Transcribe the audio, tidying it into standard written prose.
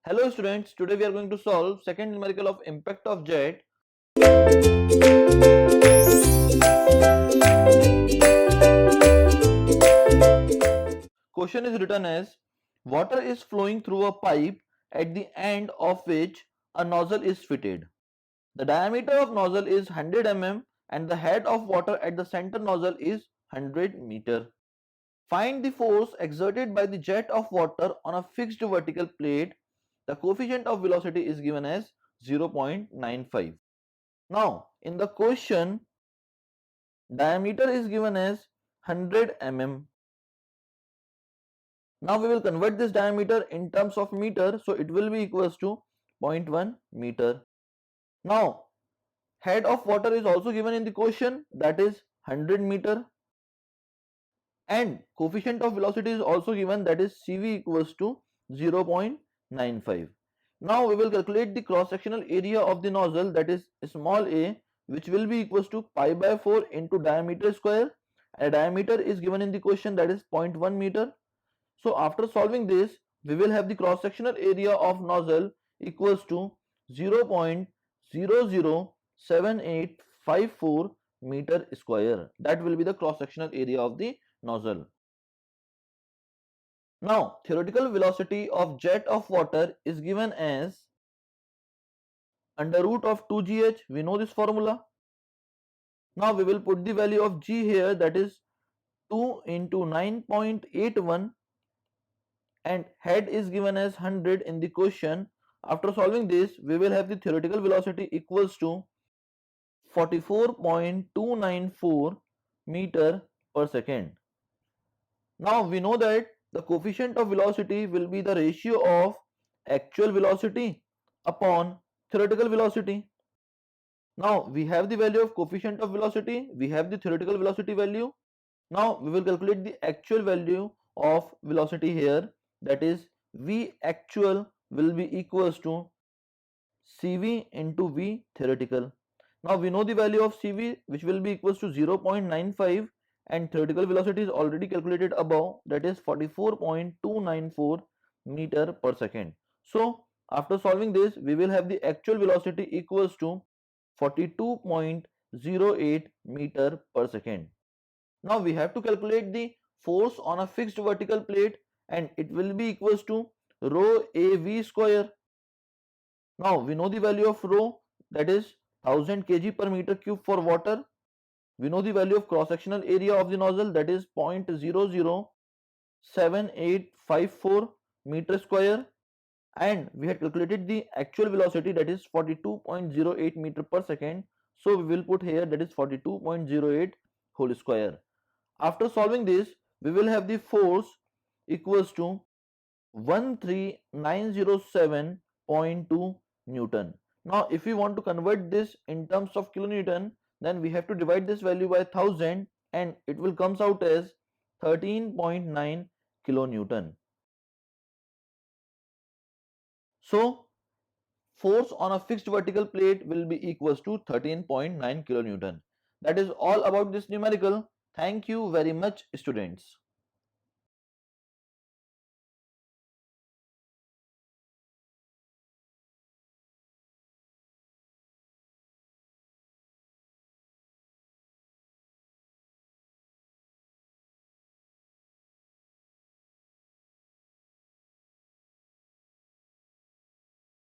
Hello students, today we are going to solve second numerical of impact of jet. Question is written as water is flowing through a pipe at the end of which a nozzle is fitted. The diameter of nozzle is 100 mm and the head of water at the center nozzle is 100 meter. Find the force exerted by the jet of water on a fixed vertical plate. The coefficient of velocity is given as 0.95. Now, in the question, diameter is given as 100 mm. Now we will convert this diameter in terms of meter, so it will be equals to 0.1 meter. Now, head of water is also given in the question, that is 100 meter, and coefficient of velocity is also given, that is CV equals to 0.95. Now we will calculate the cross sectional area of the nozzle, that is small a, which will be equals to pi by 4 into diameter square. A diameter is given in the question, that is 0.1 meter. So after solving this, we will have the cross sectional area of nozzle equals to 0.007854 meter square. That will be the cross sectional area of the nozzle. Now, theoretical velocity of jet of water is given as under root of 2gh. We know this formula. Now we will put the value of g here, that is 2 into 9.81, and head is given as 100 in the question. After solving this, we will have the theoretical velocity equals to 44.294 meter per second. Now we know that the coefficient of velocity will be the ratio of actual velocity upon theoretical velocity. Now we have the value of coefficient of velocity, we have the theoretical velocity value. Now we will calculate the actual value of velocity here, that is V actual will be equals to CV into V theoretical. Now we know the value of CV, which will be equals to 0.95, and theoretical velocity is already calculated above, that is 44.294 meter per second. So after solving this, we will have the actual velocity equals to 42.08 meter per second. Now we have to calculate the force on a fixed vertical plate, and it will be equals to rho AV square. Now we know the value of rho, that is 1000 kg per meter cube for water. We know the value of cross sectional area of the nozzle, that is 0.007854 meter square, and we had calculated the actual velocity, that is 42.08 meter per second. So we will put here, that is 42.08 whole square. After solving this, we will have the force equals to 13907.2 Newton. Now if we want to convert this in terms of kilonewton, then we have to divide this value by 1000, and it will comes out as 13.9 kilonewton. So force on a fixed vertical plate will be equals to 13.9 kilonewton. That is all about this numerical. Thank you very much, students.